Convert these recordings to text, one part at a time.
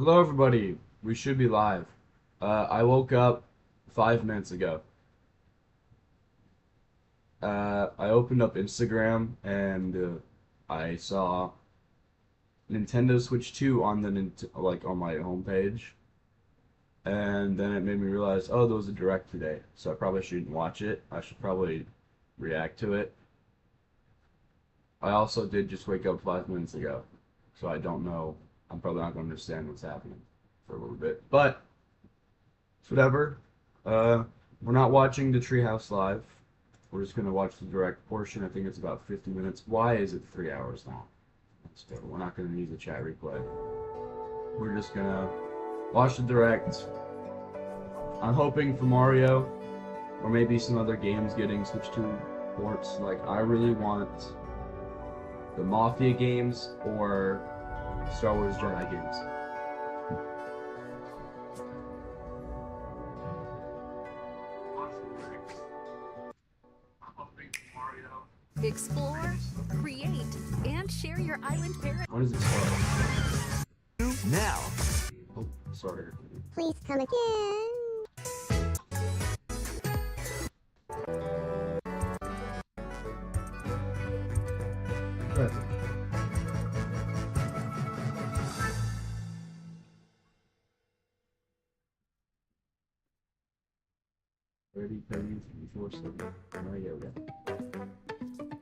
Hello, everybody. We should be live. I woke up 5 minutes ago. I opened up Instagram and I saw Nintendo Switch 2 on on my homepage, and then it made me realize, oh, there was a direct today, so I probably shouldn't watch it. I should probably react to it. I also did just wake up 5 minutes ago, so I don't know. I'm probably not going to understand what's happening for a little bit, but it's whatever. Uh, we're not watching the Treehouse live. We're just gonna watch the direct portion. I think it's about 50 minutes. Why is it 3 hours long? Still, we're not gonna use the chat replay. We're just gonna watch the direct. I'm hoping for Mario, or maybe some other games getting Switch 2 ports. Like, I really want the Mafia games or Star Wars Jedi games. Explore, create, and share your island paradise. When does it start? Now, Oh, sorry. Please come again. Ready, pennies, before sleep. Mario, yeah.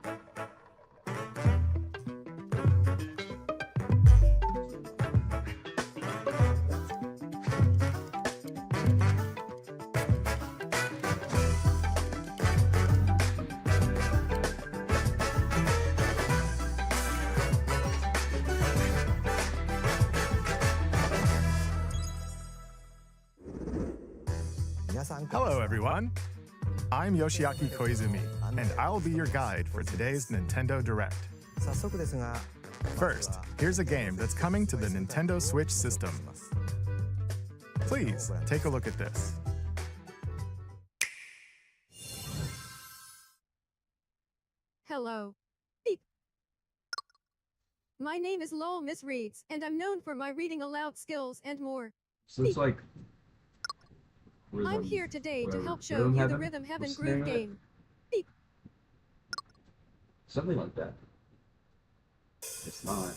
Hello, everyone. I'm Yoshiaki Koizumi, and I'll be your guide for today's Nintendo Direct. First, here's a game that's coming to the Nintendo Switch system. Please take a look at this. Hello. Beep. My name is Lowell Miss Reeds, and I'm known for my reading aloud skills and more. So it's like I'm Rhythm, here today to whatever. help show Rhythm you the Heaven? Rhythm Heaven What's the name Groove of it? game. Beep. Something like that. It's not.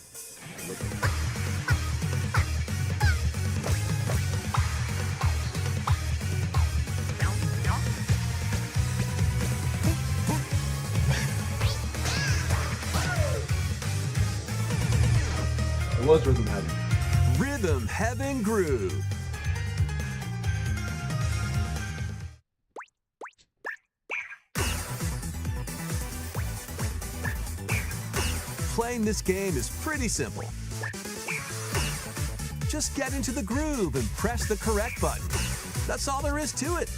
It was Rhythm Heaven. Rhythm Heaven Groove. Playing this game is pretty simple. Just get into the groove and press the correct button. That's all there is to it.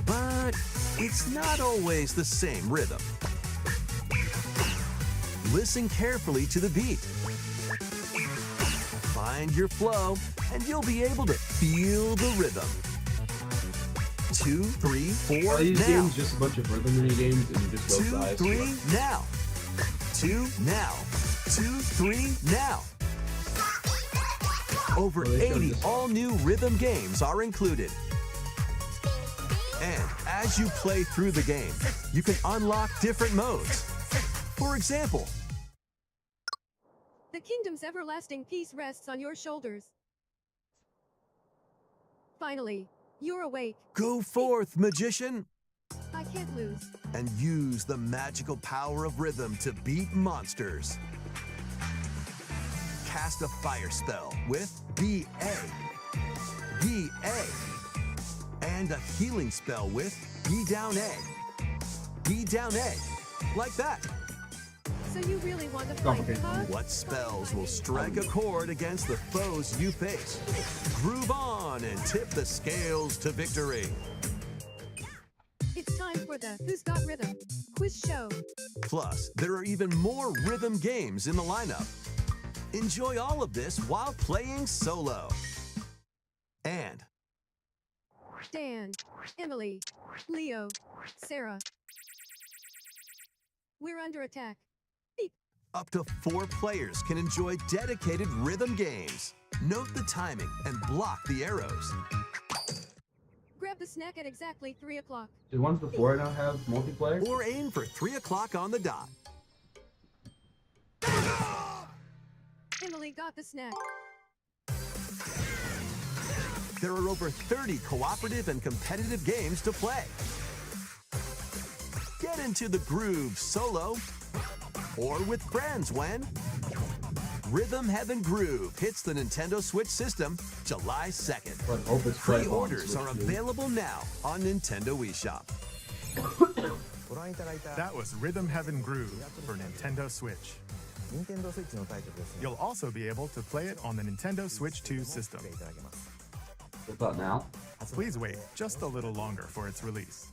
But it's not always the same rhythm. Listen carefully to the beat. Find your flow, and you'll be able to feel the rhythm. 2, 3, 4, Are these now. games just a bunch of rhythm mini games and you just 2, roll dice? 3, now. 2, now. 2, 3, now. Over Well, they showed 80 this. all-new rhythm games are included. And as you play through the game, you can unlock different modes. For example, The kingdom's everlasting peace rests on your shoulders. Finally, you're awake. go forth, magician, I can't lose. and use the magical power of rhythm to beat monsters. Cast a fire spell with BA, BA, and a healing spell with B down A, B down A, like that. So you really want to fight, Complicated. huh? What spells will strike a chord against the foes you face? Groove on and tip the scales to victory. It's time for the Who's Got Rhythm quiz show. Plus, there are even more rhythm games in the lineup. Enjoy all of this while playing solo. And Dan, Emily, Leo, Sarah. We're under attack. up to 4 players can enjoy dedicated rhythm games. Note the timing and block the arrows. Grab the snack at exactly 3 o'clock. Did ones before it not have multiplayer? Or aim for 3 o'clock on the dot. Emily got the snack. There are over 30 cooperative and competitive games to play. Get into the groove solo or with friends when Rhythm Heaven Groove hits the Nintendo Switch system July 2nd. But hope it's playable on Pre-orders Switch are 2. available now on Nintendo eShop. That was Rhythm Heaven Groove for Nintendo Switch. You'll also be able to play it on the Nintendo Switch 2 system. What about now? Please wait just a little longer for its release.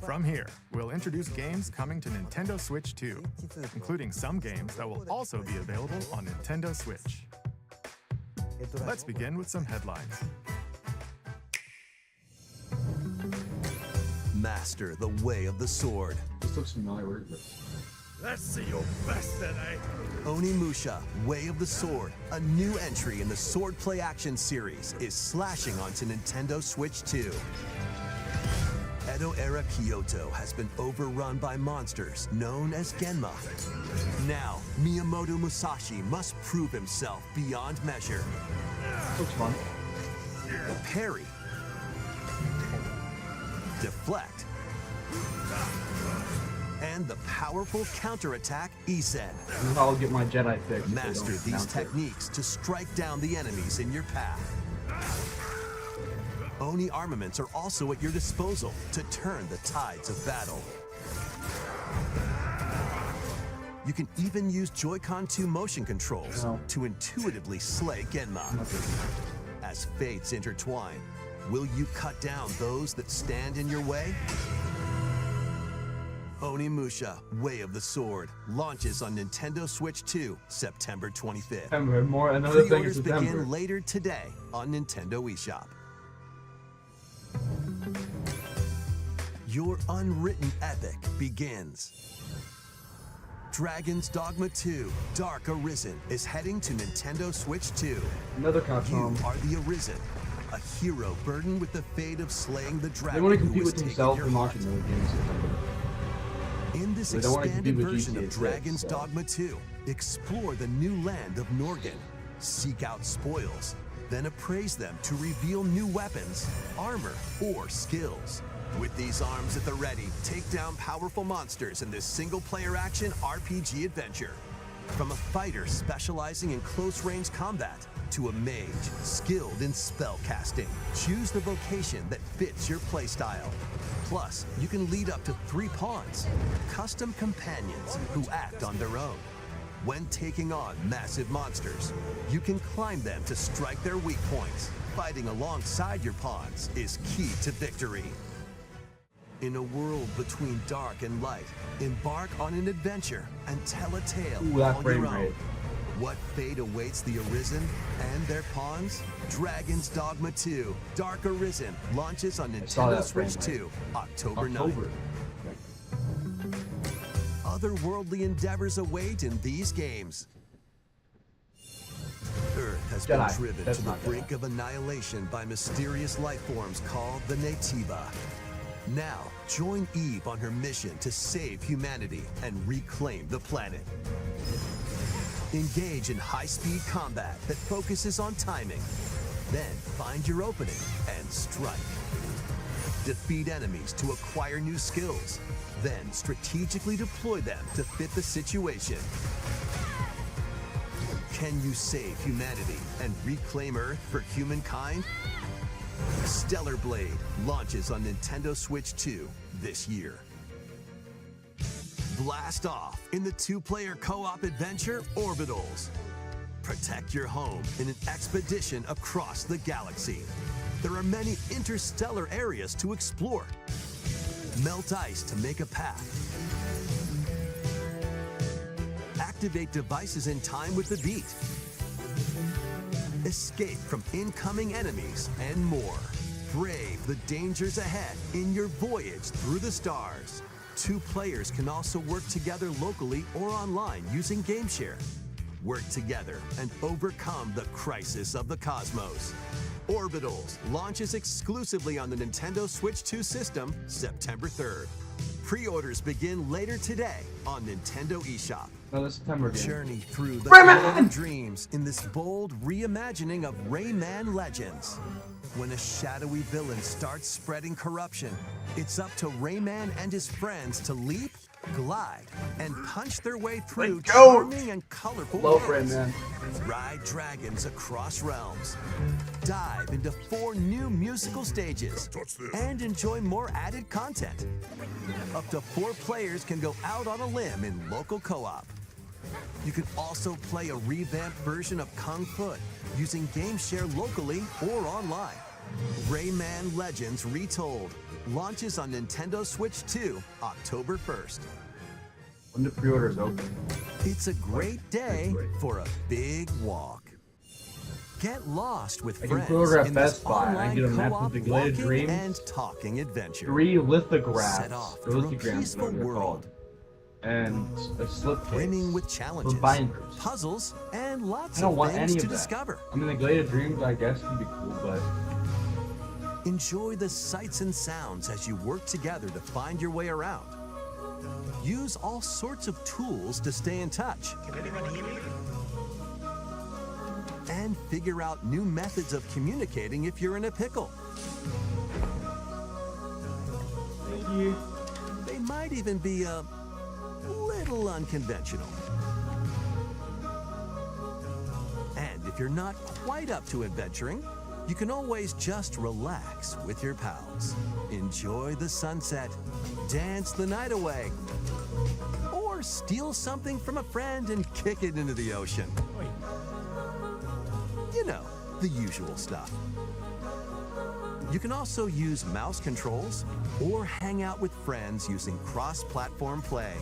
From here, we'll introduce games coming to Nintendo Switch 2, including some games that will also be available on Nintendo Switch. Let's begin with some headlines. Master the way of the sword. This looks familiar. Let's see your best today. Onimusha, Way of the Sword, a new entry in the Sword Play Action series, is slashing onto Nintendo Switch 2. Edo-era Kyoto has been overrun by monsters known as Genma. Now, Miyamoto Musashi must prove himself beyond measure. Looks fun. Parry. Deflect. And the powerful counterattack Isen. This is how I'll get my Jedi fix. if they Master don't these announce it. techniques to strike down the enemies in your path. Oni armaments are also at your disposal to turn the tides of battle. You can even use Joy-Con 2 motion controls to intuitively slay Genma. As fates intertwine, will you cut down those that stand in your way? Onimusha, Way of the Sword, launches on Nintendo Switch 2, September 25th. September, another thing Pre-orders is September. begin later today on Nintendo eShop. Your unwritten epic begins. Dragon's Dogma 2, Dark Arisen is heading to Nintendo Switch 2. Another You Capcom. are the Arisen, a hero burdened with the fate of slaying the They dragon want to who compete was with taking themselves your and heart. launching those games in September. In this They don't wanna expanded compete with version of GTA 6, Dragon's so. Dogma 2, explore the new land of Norgan, seek out spoils, then appraise them to reveal new weapons, armor, or skills. With these arms at the ready, take down powerful monsters in this single-player action RPG adventure. From a fighter specializing in close-range combat to a mage skilled in spell casting, choose the vocation that fits your playstyle. Plus, you can lead up to 3 pawns, custom companions who act on their own. When taking on massive monsters, you can climb them to strike their weak points. Fighting alongside your pawns is key to victory. In a world between dark and light, embark on an adventure and tell a tale Ooh, that on frame your own. rate. What fate awaits the Arisen and their pawns? Dragon's Dogma 2, Dark Arisen, launches on saw Nintendo that frame Switch rate. 2, October 9th. October. Otherworldly endeavors await in these games. Earth has Jedi. been driven That's to the not Jedi. brink of annihilation by mysterious life forms called the Nativa. Now, join Eve on her mission to save humanity and reclaim the planet. Engage in high-speed combat that focuses on timing. Then find your opening and strike. Defeat enemies to acquire new skills. Then strategically deploy them to fit the situation. Can you save humanity and reclaim Earth for humankind? Stellar Blade launches on Nintendo Switch 2 this year. Blast off in the 2-player co-op adventure Orbitals. Protect your home in an expedition across the galaxy. There are many interstellar areas to explore. Melt ice to make a path. Activate devices in time with the beat. Escape from incoming enemies and more. Brave the dangers ahead in your voyage through the stars. 2 players can also work together locally or online using GameShare. work together and overcome the crisis of the cosmos. Orbitals launches exclusively on the Nintendo Switch 2 system September 3rd. Pre-orders begin later today on Nintendo eShop. No, this September game. Journey through the Rayman! world of dreams in this bold reimagining of Rayman Legends. When a shadowy villain starts spreading corruption, it's up to Rayman and his friends to leap, glide, and punch their way through Let's go! charming and colorful Love worlds. Rayman. Ride dragons across realms. Dive into 4 new musical stages. And enjoy more added content. Up to 4 players can go out on a limb in local co-op. You can also play a revamped version of Kung Fu using GameShare locally or online. Rayman Legends Retold launches on Nintendo Switch 2 October 1st. When the pre-orders open. It's a great day for a big walk. Get lost with I can friends pre-order at in this Best Buy, and I online get a map co-op of the Glade walking Dreams. and talking adventure. 3 lithographs. Set off Or through a lithograms, peaceful whatever they're world. called. And a slipcase. Brimming with challenges, binders. puzzles, and lots I don't of want things any to of that. discover. I mean, the Glade Dreams, I guess, would be cool, but Enjoy the sights and sounds as you work together to find your way around. Use all sorts of tools to stay in touch. And figure out new methods of communicating if you're in a pickle. thank you. They might even be a little unconventional. And if you're not quite up to adventuring, you can always just relax with your pals. Enjoy the sunset, dance the night away, or steal something from a friend and kick it into the ocean. You know, the usual stuff. You can also use mouse controls or hang out with friends using cross-platform play.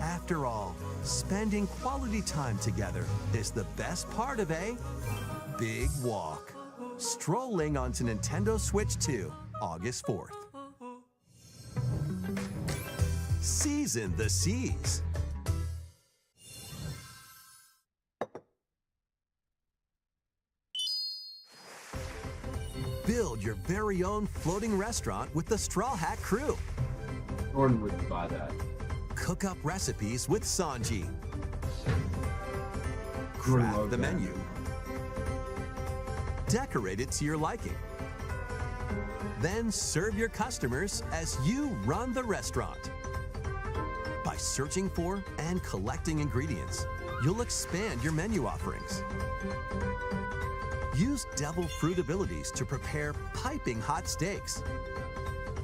After all, spending quality time together is the best part of a big walk. Strolling onto Nintendo Switch 2, August 4th. Season the seas. Build your very own floating restaurant with the Straw Hat Crew. Jordan would buy that. Cook up recipes with Sanji. Jordan Craft loves the that. menu. Decorate it to your liking. Then serve your customers as you run the restaurant. By searching for and collecting ingredients, you'll expand your menu offerings. Use devil fruit abilities to prepare piping hot steaks.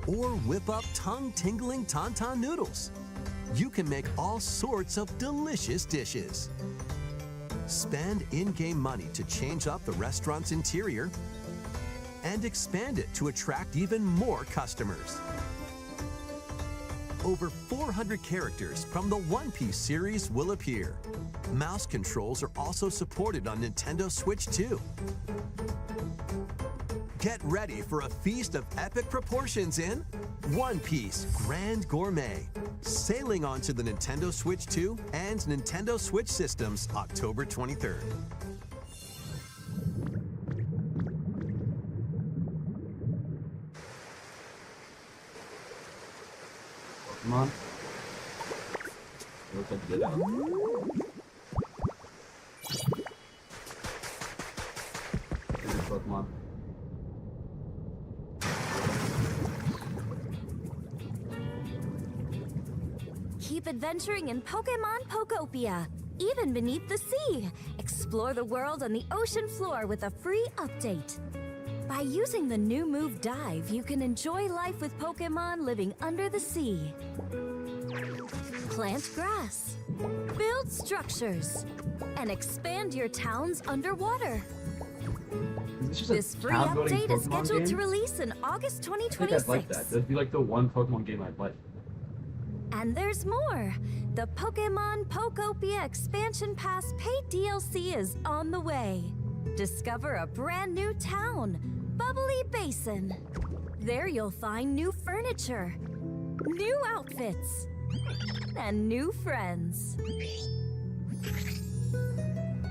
Or whip up tongue-tingling tauntaun noodles. You can make all sorts of delicious dishes. Spend in-game money to change up the restaurant's interior and expand it to attract even more customers. Over 400 characters from the One Piece series will appear. Mouse controls are also supported on Nintendo Switch 2. Get ready for a feast of epic proportions in One Piece Grand Gourmet, sailing onto the Nintendo Switch 2 and Nintendo Switch systems October 23rd. Pokemon. It looks like Ditto. Here's Pokemon. Keep adventuring in Pokemon Pokopia, even beneath the sea. Explore the world on the ocean floor with a free update. By using the new move Dive, you can enjoy life with Pokemon living under the sea. Plant grass, build structures, and expand your towns underwater. Is this just This a free town building update is Pokemon scheduled to game? release in August I think I'd like that. 2026. That'd be like the one Pokemon game I'd like. And there's more. The Pokemon Pokopia Expansion Pass paid DLC is on the way. Discover a brand new town, Bubbly Basin. There you'll find new furniture, new outfits, and new friends.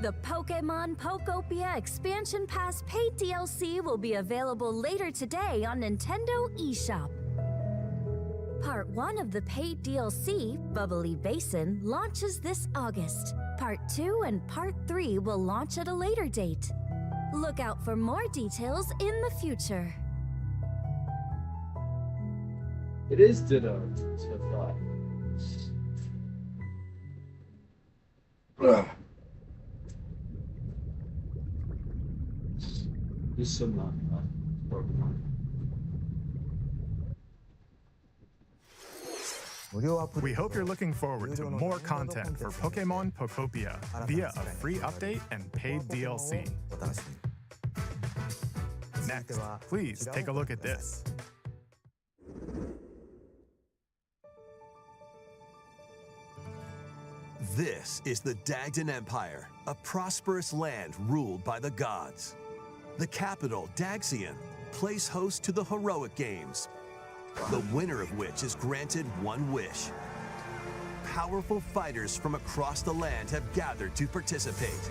The Pokemon Pokopia Expansion Pass paid DLC will be available later today on Nintendo eShop. Part 1 of the paid DLC, Bubbly Basin, launches this August. Part 2 and Part 3 will launch at a later date. Look out for more details in the future. It is Ditto. So Ugh. Just some Pokemon. We hope you're looking forward to more content for Pokemon Pokopia via a free update and paid DLC. Next, please take a look at this. This is the Dagdan Empire, a prosperous land ruled by the gods. The capital, Daxian, plays host to the heroic games, the winner of which is granted one wish. Powerful fighters from across the land have gathered to participate.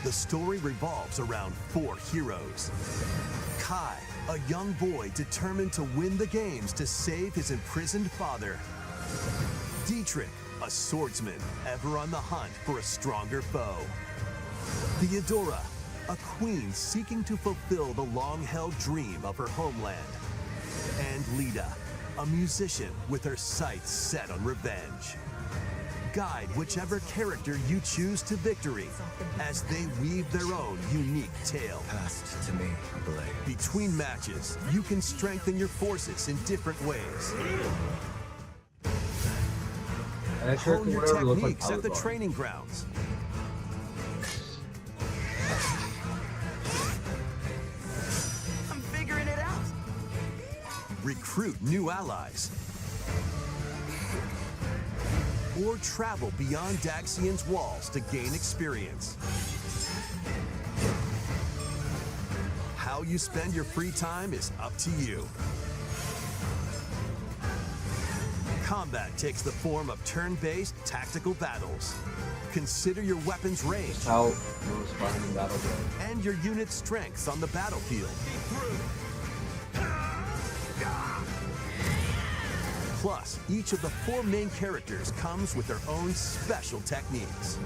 The story revolves around 4 heroes. Kai, a young boy determined to win the games to save his imprisoned father. Dietrich, a swordsman ever on the hunt for a stronger foe. Theodora, a queen seeking to fulfill the long-held dream of her homeland. And Lita, a musician with her sights set on revenge. Guide whichever character you choose to victory as they weave their own unique tale. Passed to me, blade. Between matches, you can strengthen your forces in different ways. Hone your techniques at the training grounds. I'm figuring it out. Recruit new allies. Or travel beyond Daxian's walls to gain experience. How you spend your free time is up to you. Combat takes the form of turn-based tactical battles. Consider your weapon's range How most fighting battle go. and your unit's strengths on the battlefield. Plus, each of the 4 main characters comes with their own special techniques.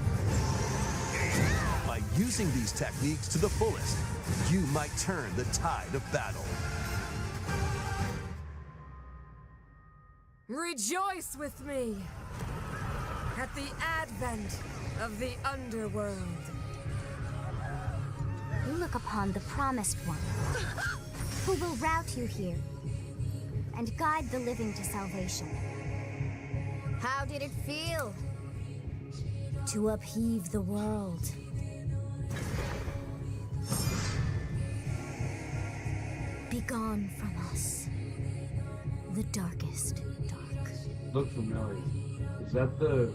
By using these techniques to the fullest, you might turn the tide of battle. Rejoice with me at the advent of the underworld. You look upon the Promised One, who will route you here and guide the living to salvation. How did it feel to upheave the world? Begone from us, the darkest dark. Look familiar. Is that the...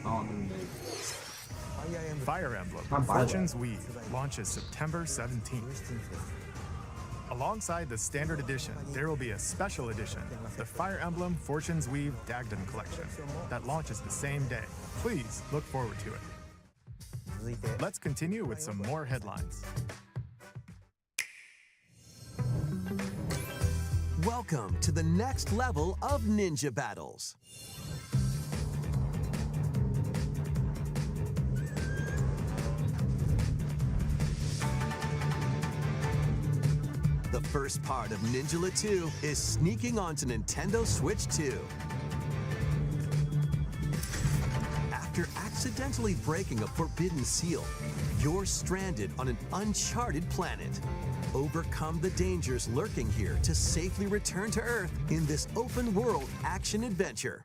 Oh, no name. Fire Emblem Not Violet. Fortune's Weave launches September 17th. Alongside the standard edition, there will be a special edition, the Fire Emblem Fortune's Weave Dagdan Collection, that launches the same day. Please look forward to it. Let's continue with some more headlines. Welcome to the next level of ninja battles. The first part of Ninjala 2 is sneaking onto Nintendo Switch 2. After accidentally breaking a forbidden seal, you're stranded on an uncharted planet. Overcome the dangers lurking here to safely return to Earth in this open-world action-adventure.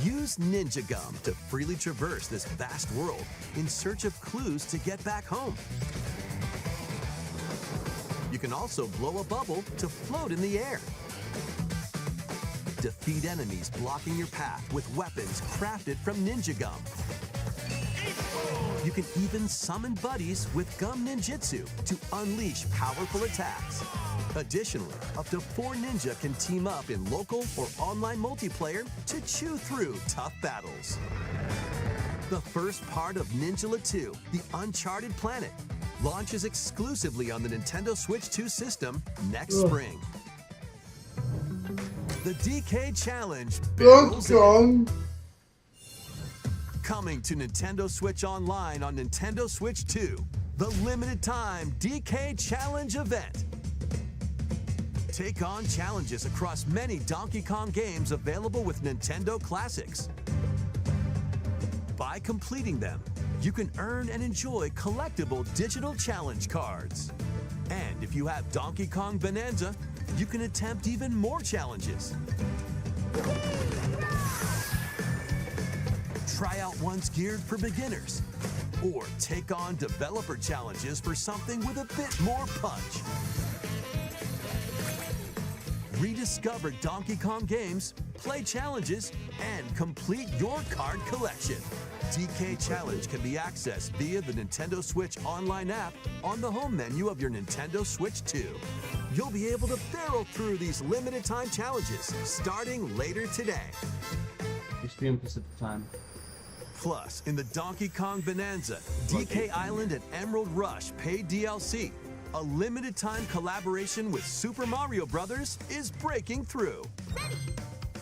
Use Ninja Gum to freely traverse this vast world in search of clues to get back home. You can also blow a bubble to float in the air. Defeat enemies blocking your path with weapons crafted from Ninja Gum. You can even summon buddies with Gum Ninjutsu to unleash powerful attacks. Additionally, up to 4 ninja can team up in local or online multiplayer to chew through tough battles. The first part of Ninjala 2, The Uncharted Planet, launches exclusively on the Nintendo Switch 2 system next spring. The DK Challenge barrels in. Coming to Nintendo Switch Online on Nintendo Switch 2, the limited time DK Challenge event. Take on challenges across many Donkey Kong games available with Nintendo Classics. By completing them, you can earn and enjoy collectible digital challenge cards. And if you have Donkey Kong Bonanza, you can attempt even more challenges. Try out ones geared for beginners, or take on developer challenges for something with a bit more punch. Rediscover Donkey Kong games, play challenges, and complete your card collection. DK Challenge can be accessed via the Nintendo Switch Online app on the home menu of your Nintendo Switch 2. You'll be able to barrel through these limited time challenges starting later today. 6 p.m. Pacific time. Plus, in the Donkey Kong Bonanza, DK Island and Emerald Rush paid DLC, a limited time collaboration with Super Mario Bros. Is breaking through.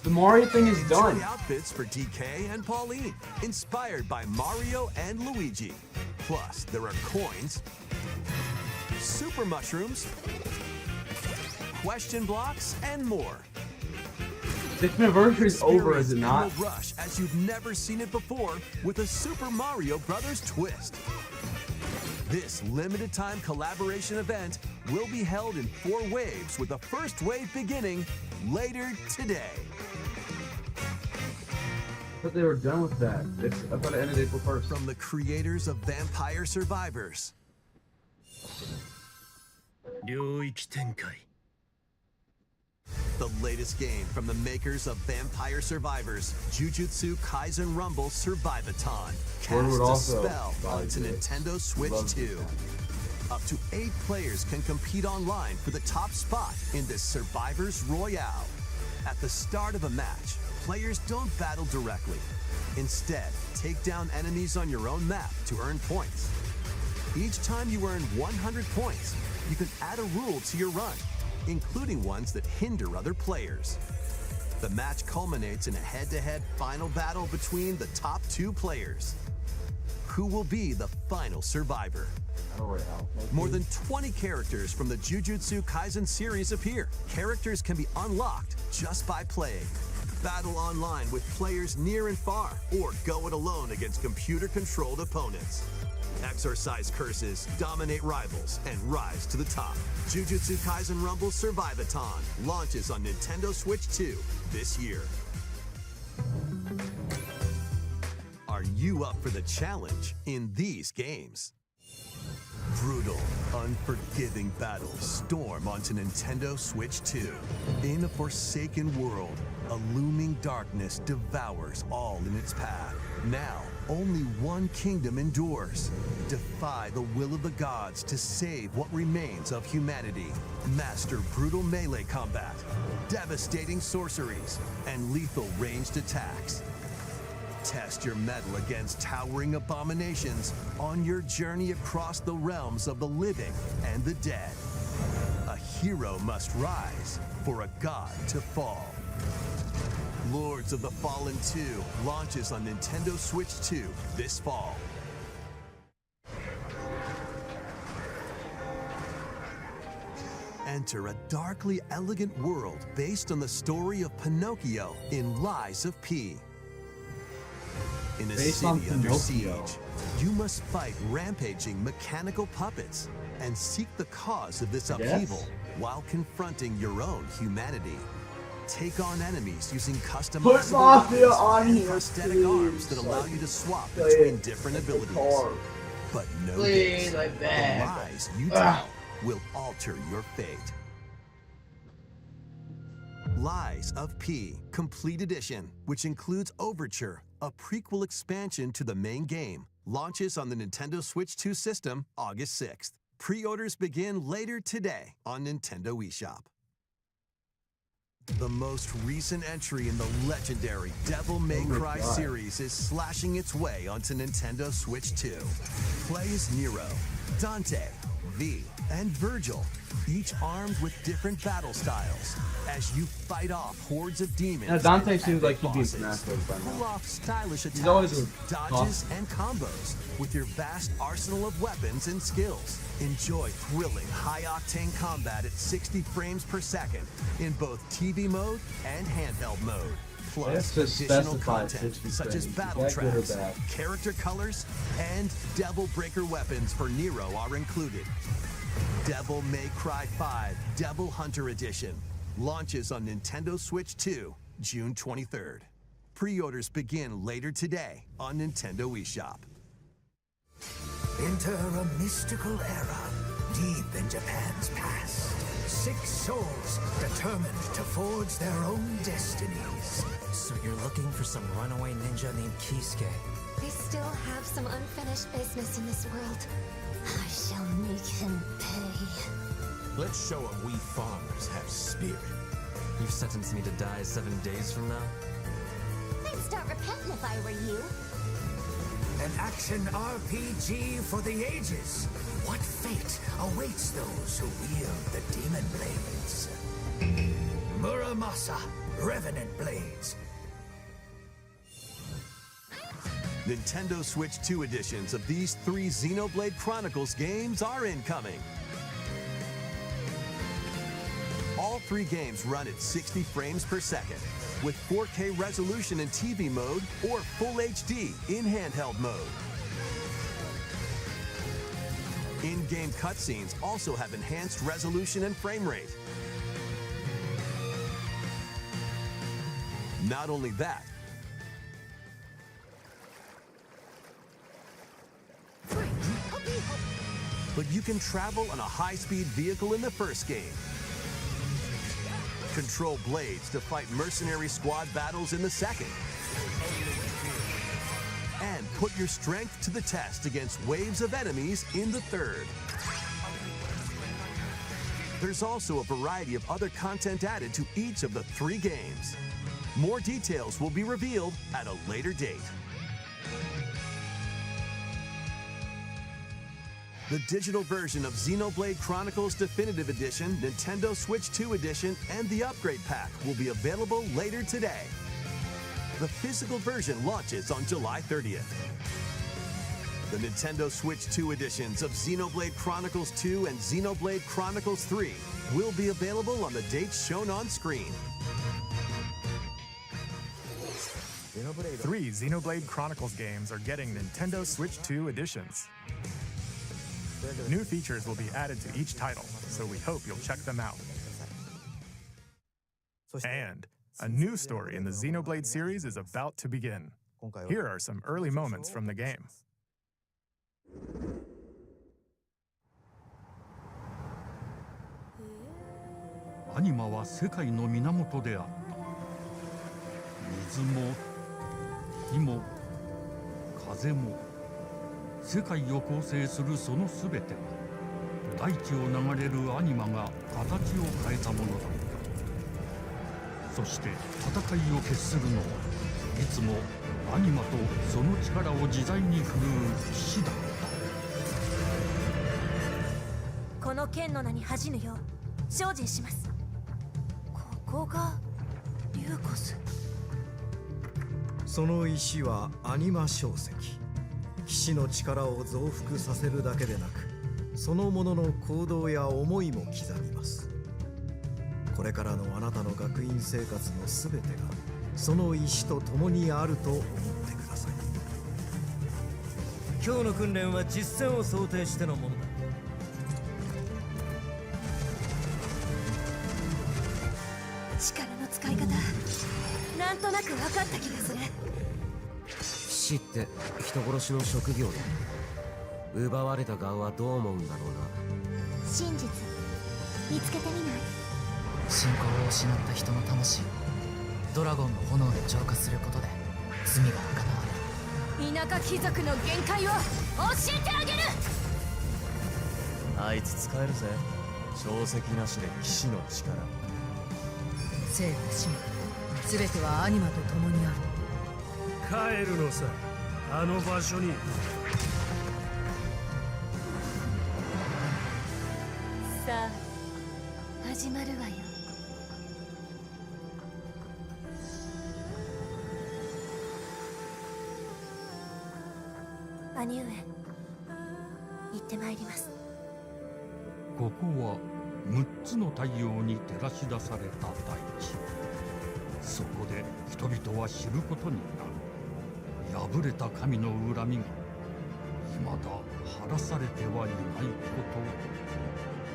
The Mario thing is done. Enjoy outfits for DK and Pauline, inspired by Mario and Luigi. Plus, there are coins, super mushrooms, question blocks, and more. This anniversary is over, is it not? Emerald Rush as you've never seen it before with a Super Mario Bros. Twist. This limited time collaboration event will be held in 4 waves with the first wave beginning later today. I thought they were done with that. I thought it ended April 1st. From the creators of Vampire Survivors. 領域展開 The latest game from the makers of Vampire Survivors, Jujutsu Kaisen Rumble Survivathon, Word would casts a also spell buy onto this. Nintendo Switch Love 2. this. Up to 8 players can compete online for the top spot in this Survivors Royale. At the start of a match, players don't battle directly. Instead, take down enemies on your own map to earn points. Each time you earn 100 points, you can add a rule to your run, including ones that hinder other players. The match culminates in a head-to-head final battle between the top 2 players. Who will be the final survivor? More than 20 characters from the Jujutsu Kaisen series appear. Characters can be unlocked just by playing. Battle online with players near and far, or go it alone against computer-controlled opponents. Exorcise curses, dominate rivals, and rise to the top. Jujutsu Kaisen Rumble Survivathon launches on Nintendo Switch 2 this year. Are you up for the challenge in these games? Brutal, unforgiving battles storm onto Nintendo Switch 2. In a forsaken world, a looming darkness devours all in its path. Now, only one kingdom endures. Defy the will of the gods to save what remains of humanity. Master brutal melee combat, devastating sorceries, and lethal ranged attacks. Test your mettle against towering abominations on your journey across the realms of the living and the dead. A hero must rise for a god to fall. Lords of the Fallen 2 launches on Nintendo Switch 2 this fall. Enter a darkly elegant world based on the story of Pinocchio in Lies of P. In a Based on city under Pinocchio. siege, you must fight rampaging mechanical puppets and seek the cause of this upheaval while confronting your own humanity. Take on enemies using customizable Mafia weapons on and here, prosthetic please. arms that allow you to swap Play between it. different It's a abilities. car. But no Please, days, I the beg. lies you tell will alter your fate. Lies of P, Complete Edition, which includes Overture, a prequel expansion to the main game, launches on the Nintendo Switch 2 system August 6th. Pre-orders begin later today on Nintendo eShop. The most recent entry in the legendary Devil May Cry series is slashing its way onto Nintendo Switch 2. Play as Nero, Dante, V, and Virgil, each armed with different battle styles, as you fight off hordes of demons. Now Dante and seems like he'd be in bosses. Smash Bros. By Pull now. off stylish attacks, always a dodges, and combos with your vast arsenal of weapons and skills. Enjoy thrilling, high-octane combat at 60 frames per second in both TV mode and handheld mode. Plus Just additional specify content 60 such as frames. battle Is that good or tracks, bad? character colors, and Devil Breaker weapons for Nero are included. Devil May Cry 5 Devil Hunter Edition launches on Nintendo Switch 2 June 23rd. Pre-orders begin later today on Nintendo eShop. Enter a mystical era deep in Japan's past. 6 souls determined to forge their own destinies. So you're looking for some runaway ninja named Kisuke? I still have some unfinished business in this world. I shall make him pay. Let's show him we farmers have spirit. You've sentenced me to die 7 days from now? I'd start repenting if I were you. An action RPG for the ages. What fate awaits those who wield the demon blades? Muramasa, Revenant Blades. Nintendo Switch 2 editions of these 3 Xenoblade Chronicles games are incoming. All 3 games run at 60 frames per second, with 4K resolution in TV mode or Full HD in handheld mode. In-game cutscenes also have enhanced resolution and frame rate. Not only that, but you can travel on a high-speed vehicle in the first game, control blades to fight mercenary squad battles in the second, and put your strength to the test against waves of enemies in the third. There's also a variety of other content added to each of the 3 games. More details will be revealed at a later date. The digital version of Xenoblade Chronicles Definitive Edition, Nintendo Switch 2 Edition, and the Upgrade Pack will be available later today. The physical version launches on July 30th. The Nintendo Switch 2 editions of Xenoblade Chronicles 2 and Xenoblade Chronicles 3 will be available on the dates shown on screen. 3 Xenoblade Chronicles games are getting Nintendo Switch 2 editions. New features will be added to each title, so we hope you'll check them out. And a new story in the Xenoblade series is about to begin. Here are some early moments from the game. アニマは世界の源であった。水も火も風も世界を構成するそのすべてが大地を流れるアニマが形を変えたものだった。そして戦いを決するのはいつもアニマとその力を自在に振るう騎士だった。この剣の名に恥じぬよう精進します。ここがリューコス。その石はアニマ晶石。騎士の力を増幅させるだけでなく、そのものの行動や思いも刻みます。これからのあなたの学院生活のすべてがその石と共にあると思ってください。今日の訓練は実戦を想定してのものだ。力の使い方、なんとなく分かった気がする。騎士って人殺しの職業だ。奪われた側はどう思うんだろうな。真実見つけてみない？信仰を失った人の魂をドラゴンの炎で浄化することで罪が儚われる。田舎貴族の限界を教えてあげる。あいつ使えるぜ。小石なしで騎士の力。生と死全てはアニマと共にある。帰るのさ、あの場所に。さあ始まるわよ。兄上、行ってまいります。ここは6つの太陽に照らし出された大地。そこで人々は知ることになる。破れた神の恨みが未だ晴らされてはいないこと。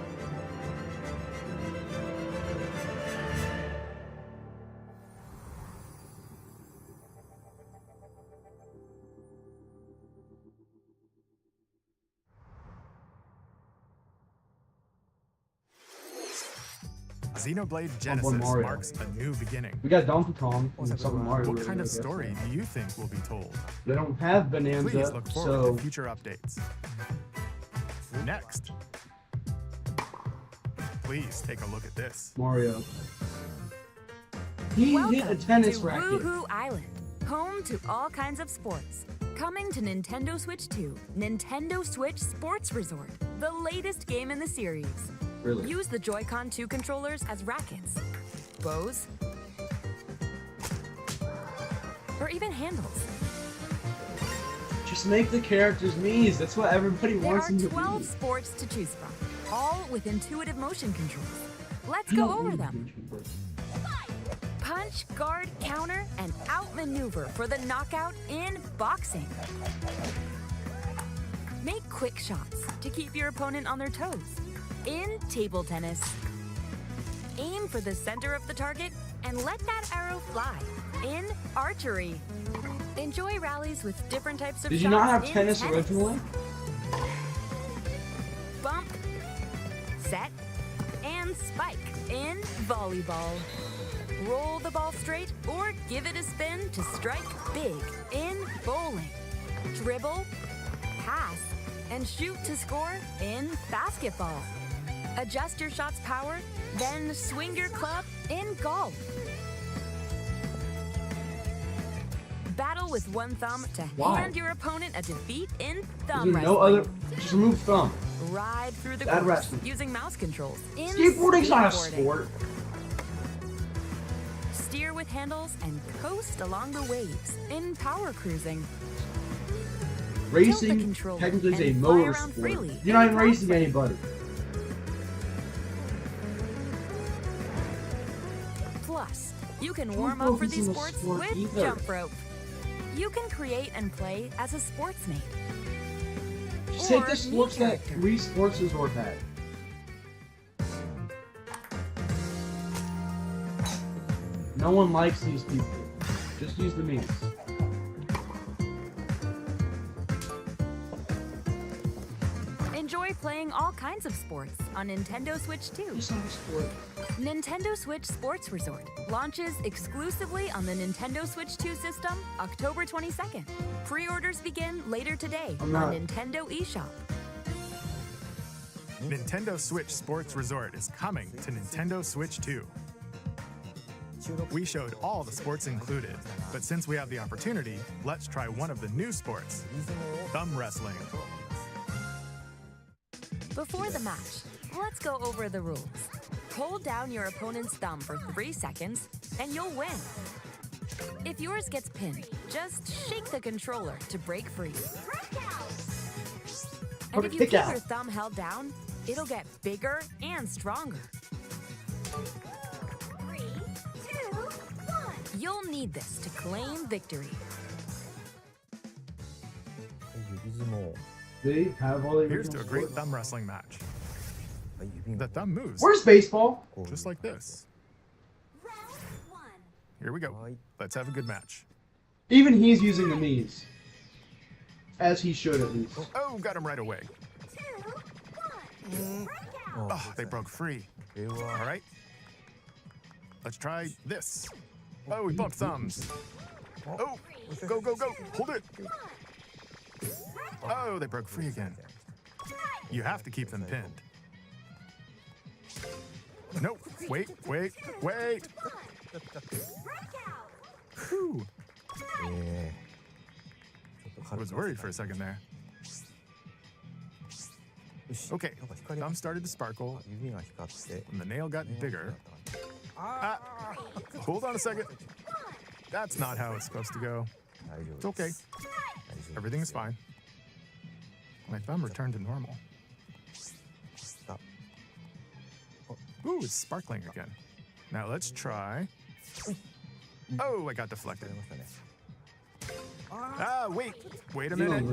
Xenoblade One Genesis Mario. marks a new beginning. We got Donkey Kong and Super Mario. What kind of story do you think will be told? They don't have Please Bonanza, look forward so to future updates. Next, please take a look at this. Mario. He hit a tennis to racket. Woohoo Island, home to all kinds of sports. Coming to Nintendo Switch 2, Nintendo Switch Sports Resort, the latest game in the series. Really? Use the Joy-Con 2 controllers as rackets, bows, or even handles. Just make the characters Mii's. That's what everybody There wants are them to 12 be. sports to choose from, all with intuitive motion controls. Let's go over them. Punch, guard, counter, and outmaneuver for the knockout in boxing. Make quick shots to keep your opponent on their toes. In table tennis, aim for the center of the target and let that arrow fly. In archery, enjoy rallies with different types of Did shots. you not have in tennis originally? Bump, set, and spike in volleyball. Roll the ball straight or give it a spin to strike big in bowling. Dribble, pass, and shoot to score in basketball. Adjust your shot's power, then swing your club in golf. Battle with one thumb to Why? hand your opponent a defeat in There's thumb no wrestling. other. Just remove thumb. Ride through the Bad course wrestling. using mouse controls in Skateboarding's not a skateboarding. sport. Steer with handles and coast along the waves in power cruising. Racing controller technically is a and fly motor around sport. freely You're not in even racing cosplay. anybody. Plus, you can Don't warm up for focus these on the sports sport with either. jump rope. You can create and play as a sportsmate. Just take Or the sports meet that Wii Sports Resort had. No one likes these people. Just use the Mii's. Enjoy playing all kinds of sports on Nintendo Switch 2. Nintendo Switch Sports Resort launches exclusively on the Nintendo Switch 2 system October 22nd. Pre-orders begin later today I'm on not- Nintendo eShop. Nintendo Switch Sports Resort is coming to Nintendo Switch 2. We showed all the sports included, but since we have the opportunity, let's try one of the new sports, thumb wrestling. Before the match, let's go over the rules. Hold down your opponent's thumb for 3 seconds, and you'll win. If yours gets pinned, just shake the controller to break free. And if you Kick keep out. your thumb held down, it'll get bigger and stronger. 3, 2, 1. You'll need this to claim victory. They have all the Here's to a original great sports. thumb wrestling match. The thumb moves. Where's baseball? Just like this. Here we go. Let's have a good match. Even he's using the Mii's. As he should at least. Oh, got him right away. Oh, they broke free. All right. Let's try this. Oh, we bumped thumbs. Oh, go, go, go. Hold it. Oh, they broke free again. You have to keep them pinned. Nope. Wait. Whew. I was worried for a second there. Okay, thumb started to sparkle, and the nail got bigger. Ah, hold on a second. That's not how it's supposed to go. It's okay. Everything is fine. My thumb returned to normal. Ooh, it's sparkling again. Now let's try. Oh, I got deflected. Ah, wait a minute.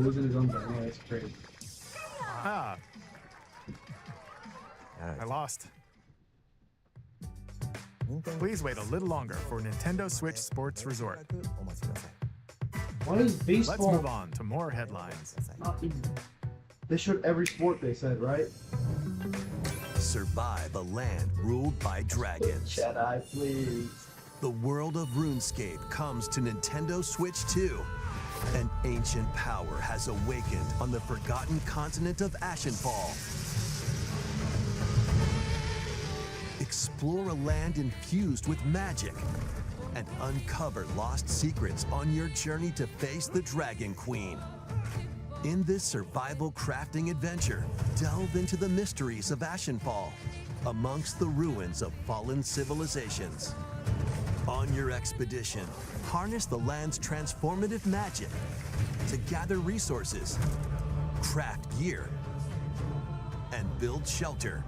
That's crazy. Ah. I lost. Please wait a little longer for Nintendo Switch Sports Resort. Why is baseball? Let's move on to more headlines. They showed every sport, they said, right? Survive a land ruled by dragons. Jedi, please. The world of RuneScape comes to Nintendo Switch 2. An ancient power has awakened on the forgotten continent of Ashenfall. Explore a land infused with magic and uncover lost secrets on your journey to face the Dragon Queen. In this survival crafting adventure, delve into the mysteries of Ashenfall amongst the ruins of fallen civilizations. On your expedition, harness the land's transformative magic to gather resources, craft gear, and build shelter.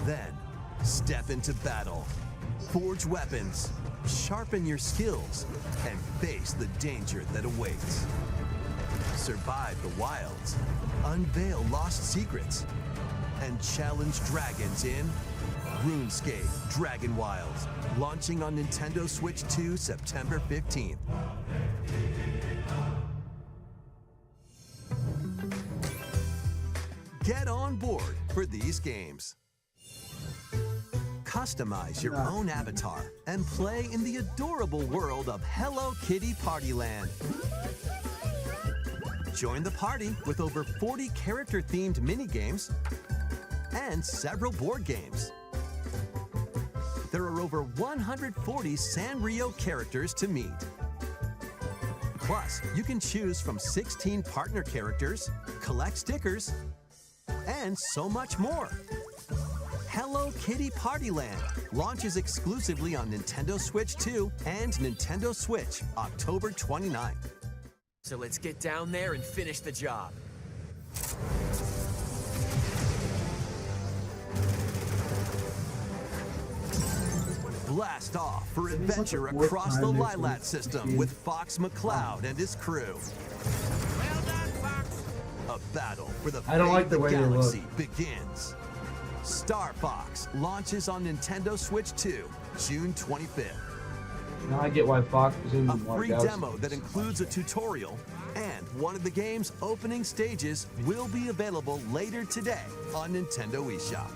Then, step into battle, forge weapons, sharpen your skills, and face the danger that awaits. Survive the wilds, unveil lost secrets, and challenge dragons in RuneScape Dragon Wilds, launching on Nintendo Switch 2 September 15th. Get on board for these games. Customize your own avatar and play in the adorable world of Hello Kitty Partyland. Join the party with over 40 character-themed mini-games and several board games. There are over 140 Sanrio characters to meet. Plus, you can choose from 16 partner characters, collect stickers, and so much more. Hello Kitty Partyland launches exclusively on Nintendo Switch 2 and Nintendo Switch October 29th. So let's get down there and finish the job. Blast off for adventure across the Lylat system with Fox McCloud and his crew. Well done, Fox. A battle for the I don't fate like of the the way they look. galaxy begins. Star Fox launches on Nintendo Switch 2, June 25th. Now I get why Fox was in the A free demo that includes a tutorial and one of the game's opening stages will be available later today on Nintendo eShop.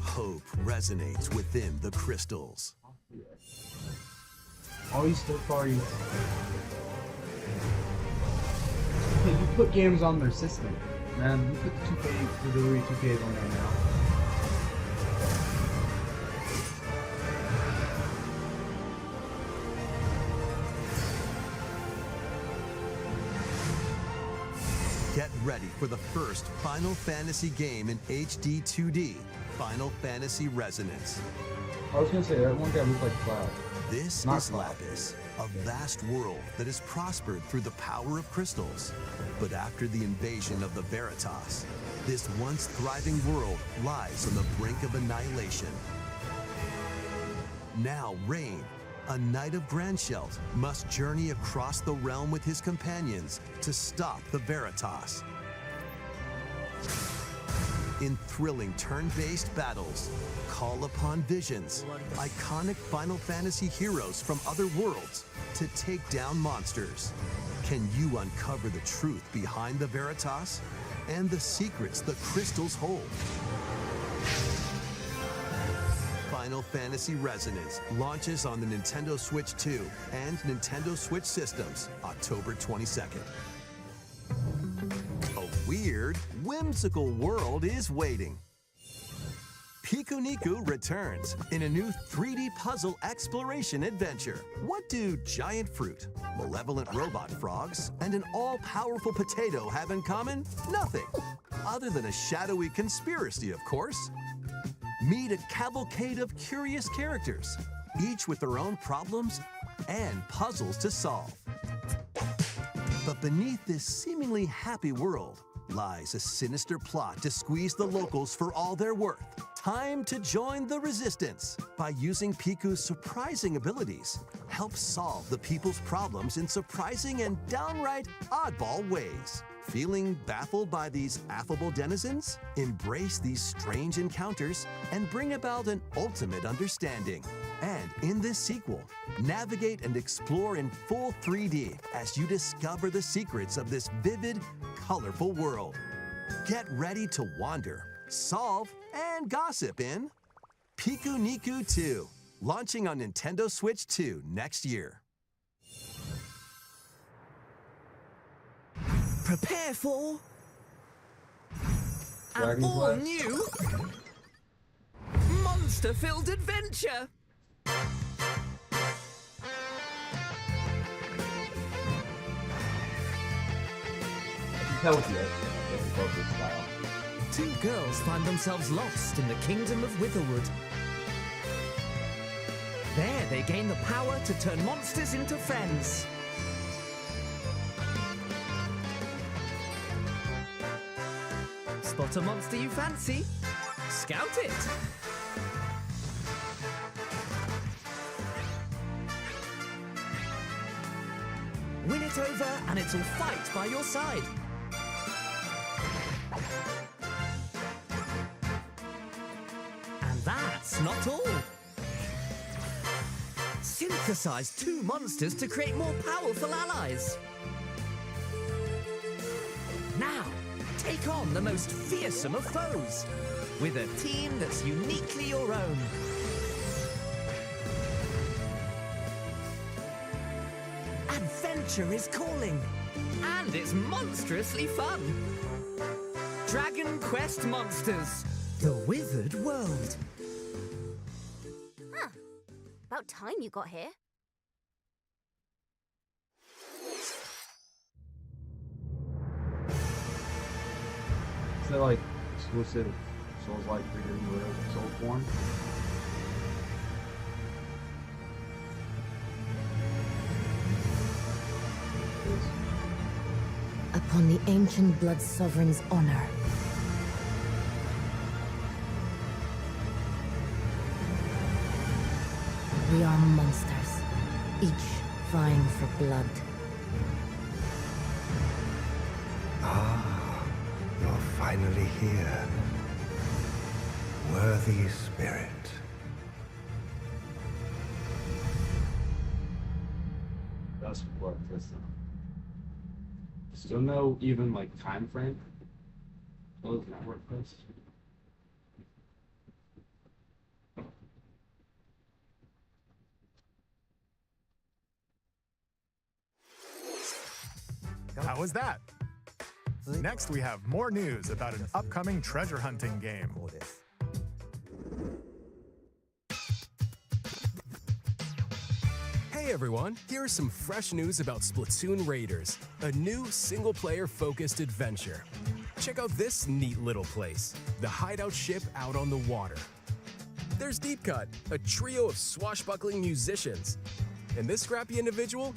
Hope resonates within the crystals. Always third parties. Hey, you put games on their system, man. You put the 2K, the Wii 2K on there now. Get ready for the first Final Fantasy game in HD 2D, Final Fantasy Resonance. I was gonna say that one guy looked like Cloud. This Not is Cloud. Lapis, a vast world that has prospered through the power of crystals. But after the invasion of the Veritas, this once thriving world lies on the brink of annihilation. Now Rain, a knight of Grandshelt, must journey across the realm with his companions to stop the Veritas. In thrilling turn-based battles, call upon visions, iconic Final Fantasy heroes from other worlds to take down monsters. Can you uncover the truth behind the Veritas and the secrets the crystals hold? Final Fantasy Resonance launches on the Nintendo Switch 2 and Nintendo Switch systems October 22nd. A weird, whimsical world is waiting. Piku Niku returns in a new 3D puzzle exploration adventure. What do giant fruit, malevolent robot frogs, and an all-powerful potato have in common? Nothing, other than a shadowy conspiracy, of course. Meet a cavalcade of curious characters, each with their own problems and puzzles to solve. But beneath this seemingly happy world lies a sinister plot to squeeze the locals for all they're worth. Time to join the resistance. By using Piku's surprising abilities, help solve the people's problems in surprising and downright oddball ways. Feeling baffled by these affable denizens? Embrace these strange encounters and bring about an ultimate understanding. And in this sequel, navigate and explore in full 3D as you discover the secrets of this vivid, colorful world. Get ready to wander, solve, and gossip in Piku Niku 2, launching on Nintendo Switch 2 next year. Prepare for Dragon an Quest. all-new monster-filled adventure. Tell us yet. Focus style. Two girls find themselves lost in the kingdom of Witherwood. There, they gain the power to turn monsters into friends. Spot a monster you fancy? Scout it! Win it over and it'll fight by your side. And that's not all. Synthesize two monsters to create more powerful allies. Now, take on the most fearsome of foes with a team that's uniquely your own. Adventure is calling, and it's monstrously fun. Dragon Quest Monsters, the Withered World. Huh. About time you got here. Is that like exclusive Souls-like figures or Soulsborne? Upon the ancient blood sovereign's honor. We are monsters, each vying for blood. Ah, you're finally here. Worthy spirit. That's what this time. Still no even like time frame. Well, does that work first? How was that? Next, we have more news about an upcoming treasure hunting game. Hey everyone, here's some fresh news about Splatoon Raiders, a new single-player focused adventure. Check out this neat little place, the hideout ship out on the water. There's Deep Cut, a trio of swashbuckling musicians. And this scrappy individual?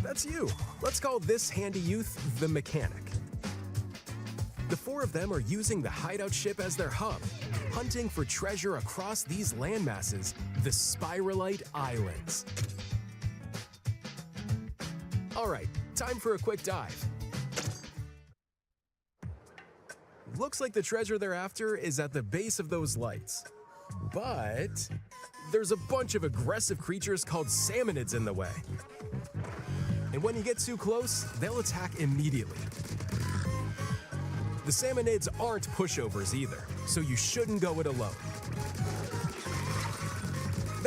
That's you. Let's call this handy youth the Mechanic. The four of them are using the hideout ship as their hub, hunting for treasure across these landmasses, the Spiralite Islands. All right, time for a quick dive. Looks like the treasure they're after is at the base of those lights. But there's a bunch of aggressive creatures called salmonids in the way. And when you get too close, they'll attack immediately. The salmonids aren't pushovers either, so you shouldn't go it alone.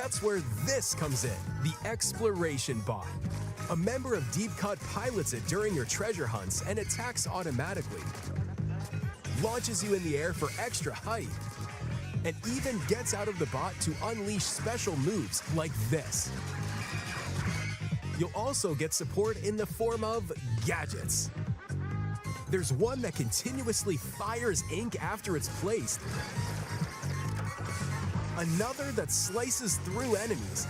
That's where this comes in, the Exploration Bot. A member of Deep Cut pilots it during your treasure hunts and attacks automatically. Launches you in the air for extra height. And even gets out of the bot to unleash special moves like this. You'll also get support in the form of gadgets. There's one that continuously fires ink after it's placed. Another that slices through enemies.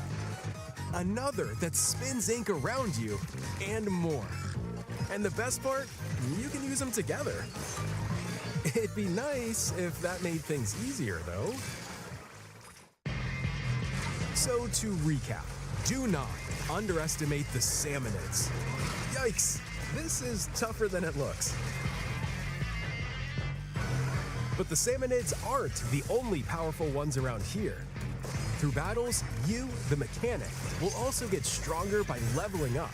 Another that spins ink around you, and more. And the best part, you can use them together. It'd be nice if that made things easier, though. So to recap, do not underestimate the Salmonids. Yikes, this is tougher than it looks. But the Salmonids aren't the only powerful ones around here. Through battles, you, the mechanic, will also get stronger by leveling up.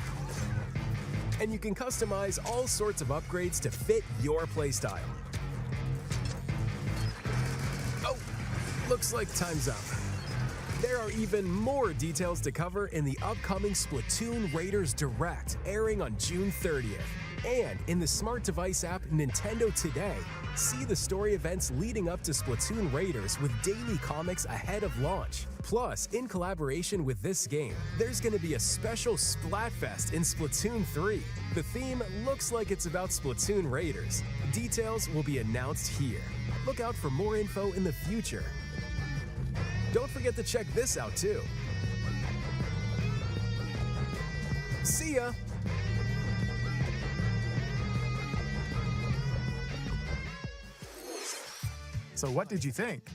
And you can customize all sorts of upgrades to fit your playstyle. Oh, looks like time's up. There are even more details to cover in the upcoming Splatoon Raiders Direct, airing on June 30th. And in the smart device app Nintendo Today, see the story events leading up to Splatoon Raiders with daily comics ahead of launch. Plus, in collaboration with this game, there's going to be a special Splatfest in Splatoon 3. The theme looks like it's about Splatoon Raiders. Details will be announced here. Look out for more info in the future. Don't forget to check this out too. See ya! So what did you think?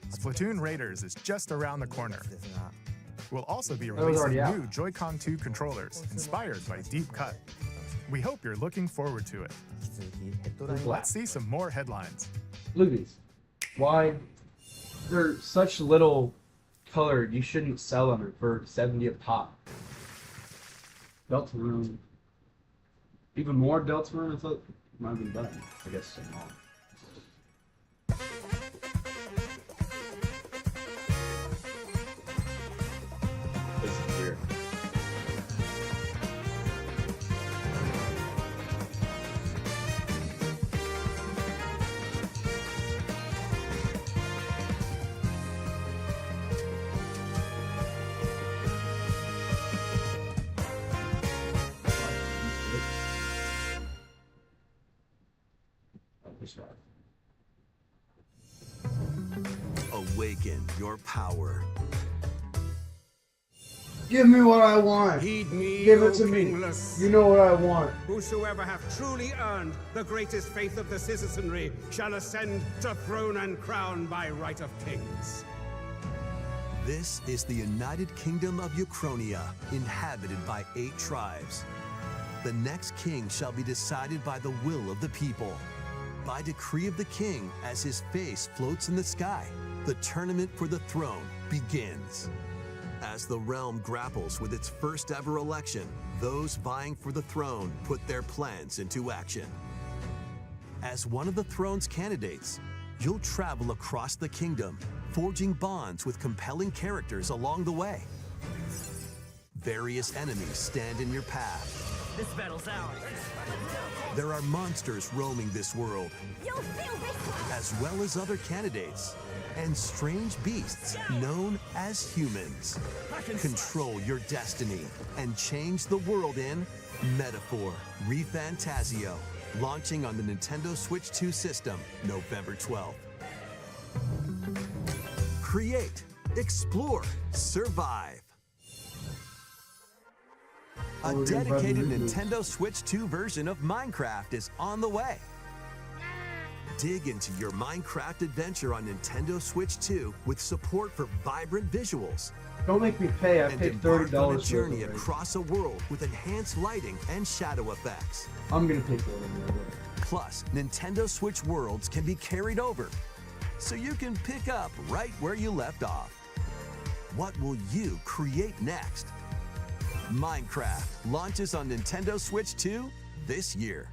Splatoon Raiders is just around the corner. We'll also be releasing new Joy-Con 2 controllers inspired by Deep Cut. We hope you're looking forward to it. Let's see some more headlines. Look at these. Why? They're such little colored. You shouldn't sell them for 70 a pop. Deltarune. Even more Deltarune? I thought it might have been better. I guess so. This is weird. Awaken your power. Give me what I want. Heed me, Give it to O me. kingless. You know what I want. Whosoever hath truly earned the greatest faith of the citizenry shall ascend to throne and crown by right of kings. This is the United Kingdom of Uchronia, inhabited by 8 tribes. The next king shall be decided by the will of the people. By decree of the king, as his face floats in the sky, the tournament for the throne begins. As the realm grapples with its first ever election, those vying for the throne put their plans into action. As one of the throne's candidates, you'll travel across the kingdom, forging bonds with compelling characters along the way. Various enemies stand in your path. This battle's ours. There are monsters roaming this world, as well as other candidates, and strange beasts known as humans. Control your destiny and change the world in Metaphor ReFantazio, launching on the Nintendo Switch 2 system November 12th. Create, explore, survive. A dedicated Nintendo Switch 2 version of Minecraft is on the way. Dig into your Minecraft adventure on Nintendo Switch 2 with support for vibrant visuals. Don't make me pay. I paid $30 embark on a for journey it. across a world with enhanced lighting and shadow effects. I'm gonna pay for it. Plus, Nintendo Switch worlds can be carried over, so you can pick up right where you left off. What will you create next? Minecraft launches on Nintendo Switch 2 this year.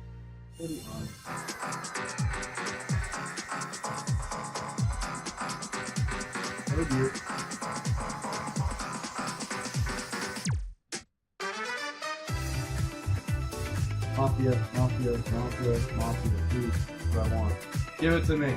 Oh dear. Mafia, please. That's what I want. Give it to me.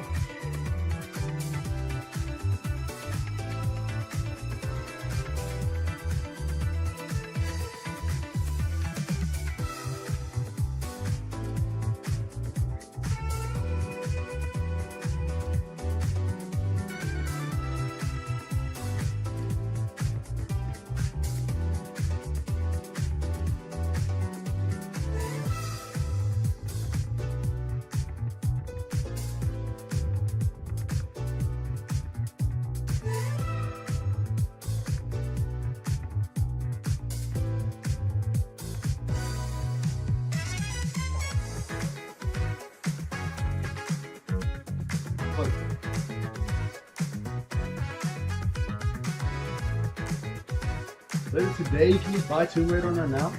Later today, can you buy Tomb Raider on there now?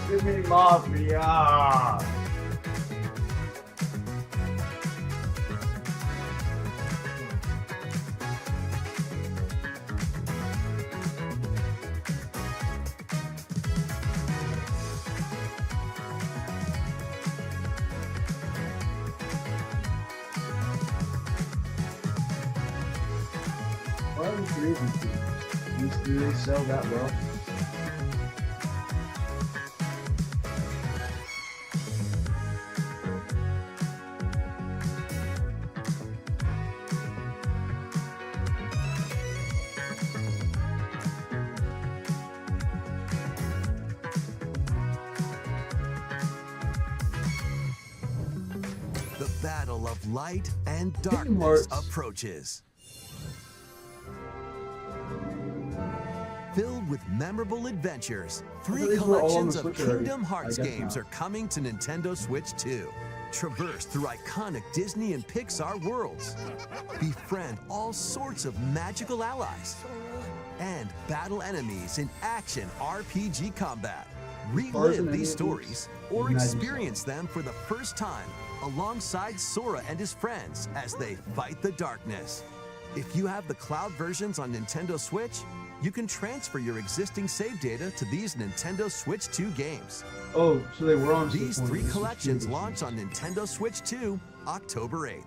Give me Mafia! Why are we creating these? Do they sell that well? The battle of light and darkness approaches. Filled with memorable adventures, 3 collections of Kingdom Hearts games are coming to Nintendo Switch 2. Traverse through iconic Disney and Pixar worlds. Befriend all sorts of magical allies. And battle enemies in action RPG combat. Relive these stories or experience them for the first time alongside Sora and his friends as they fight the darkness. If you have the cloud versions on Nintendo Switch, you can transfer your existing save data to these Nintendo Switch 2 games. Oh, so they were on These 3 collections launch on Nintendo Switch 2 October 8th.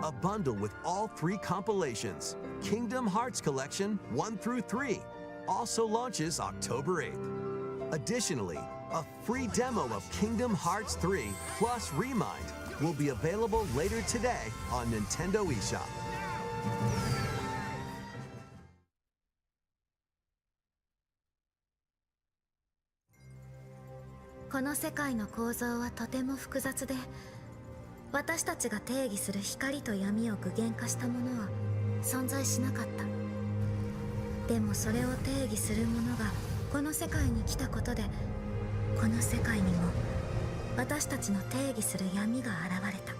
A bundle with all 3 compilations, Kingdom Hearts Collection 1 through 3, also launches October 8th. Additionally, a free demo of Kingdom Hearts 3 plus Remind will be available later today on Nintendo eShop. この世界の構造はとても複雑で、私たちが定義する光と闇を具現化したものは存在しなかった。でもそれを定義するものがこの世界に来たことで、この世界にも私たちの定義する闇が現れた。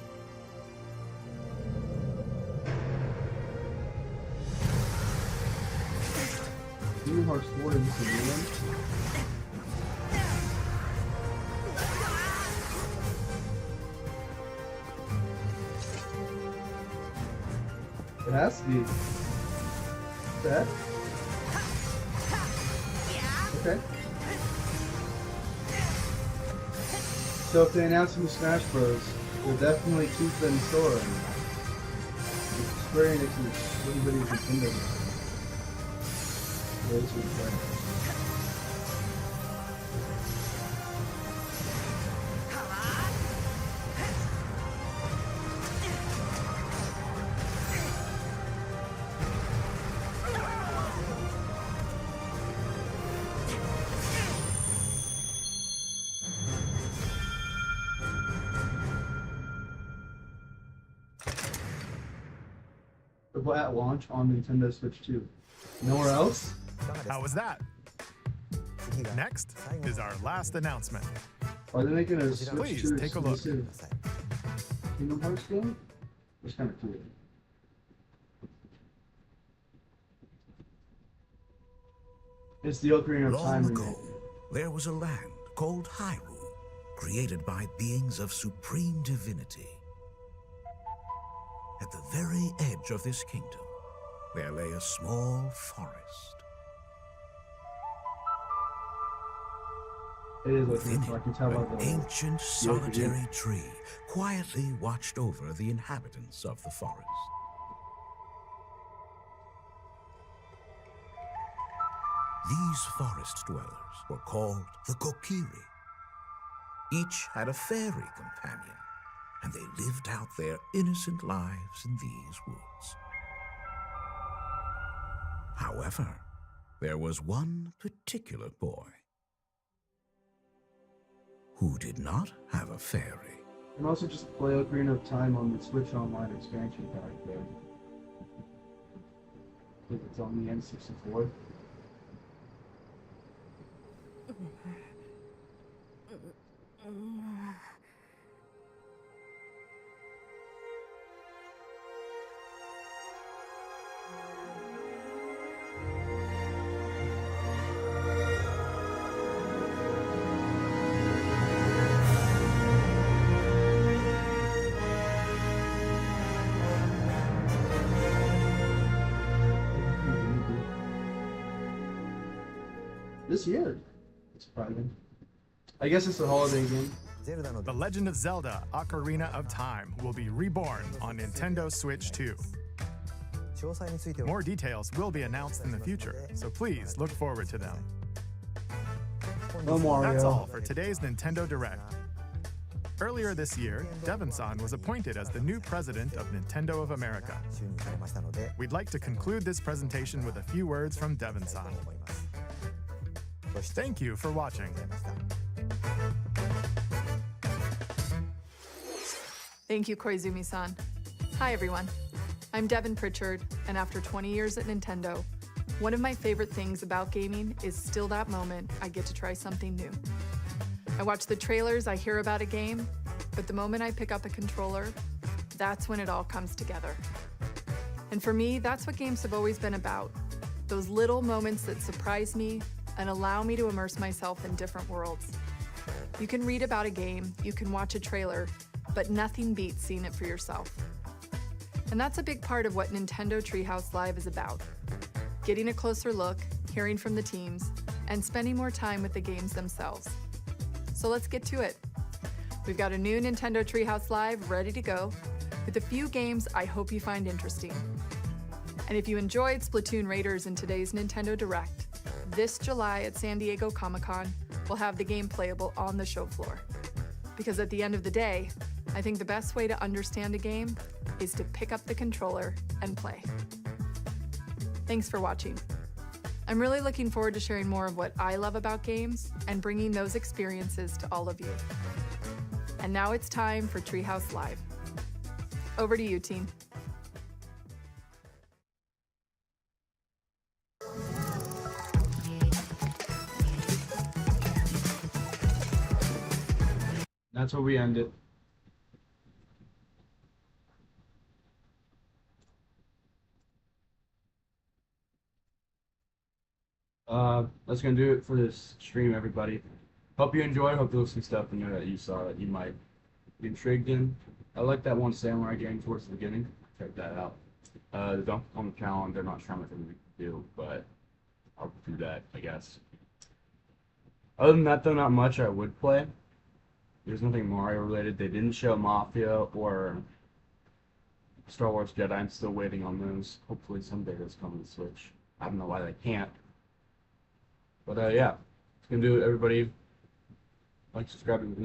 Kingdom Hearts 4 is this a new one? It has to be. That? Okay. So if they announce new Smash Bros, they'll definitely keep them in store. Square Enix is everybody's Nintendo. Those are fun. At launch on Nintendo Switch 2. Nowhere else? How was that? Next is our last announcement. Are they making a Switch Please 2 take a look. Kingdom Hearts game? It's kind of cool. It's the Ocarina of Time Long remake. ago, there was a land called Hyrule, created by beings of supreme divinity. At the very edge of this kingdom there lay a small forest. Within it, an ancient solitary tree quietly watched over the inhabitants of the forest. These forest dwellers were called the Kokiri. Each had a fairy companion, and they lived out their innocent lives in these woods. However, there was one particular boy who did not have a fairy. You can also just play Ocarina of Time on the Switch Online expansion pack there. I think it's on the N64. This year. It's surprising. I guess it's a holiday game. The Legend of Zelda Ocarina of Time will be reborn on Nintendo Switch 2. More details will be announced in the future, so please look forward to them. No Mario. That's all for today's Nintendo Direct. Earlier this year, Devon-san was appointed as the new president of Nintendo of America. We'd like to conclude this presentation with a few words from Devon-san. Thank you for watching. Thank you, Koizumi-san. Hi, everyone. I'm Devin Pritchard, and after 20 years at Nintendo, one of my favorite things about gaming is still that moment I get to try something new. I watch the trailers, I hear about a game, but the moment I pick up a controller, that's when it all comes together. And for me, that's what games have always been about. Those little moments that surprise me and allow me to immerse myself in different worlds. You can read about a game, you can watch a trailer, but nothing beats seeing it for yourself. And that's a big part of what Nintendo Treehouse Live is about. Getting a closer look, hearing from the teams, and spending more time with the games themselves. So let's get to it. We've got a new Nintendo Treehouse Live ready to go, with a few games I hope you find interesting. And if you enjoyed Splatoon Raiders in today's Nintendo Direct, this July at San Diego Comic-Con, we'll have the game playable on the show floor. Because at the end of the day, I think the best way to understand a game is to pick up the controller and play. Thanks for watching. I'm really looking forward to sharing more of what I love about games and bringing those experiences to all of you. And now it's time for Treehouse Live. Over to you, team. That's where we end it. That's gonna do it for this stream, everybody. Hope you enjoyed. Hope there was some stuff in there that you saw that you might be intrigued in. I like that one samurai game towards the beginning. Check that out. The Donkey Kong challenge, they're not sure how much we can do, but I'll do that, I guess. Other than that, though, not much I would play. There's nothing Mario related. They didn't show Mafia or Star Wars Jedi. I'm still waiting on those. Hopefully someday those come to the Switch. I don't know why they can't. But yeah, it's gonna do it, everybody. Like, subscribe to the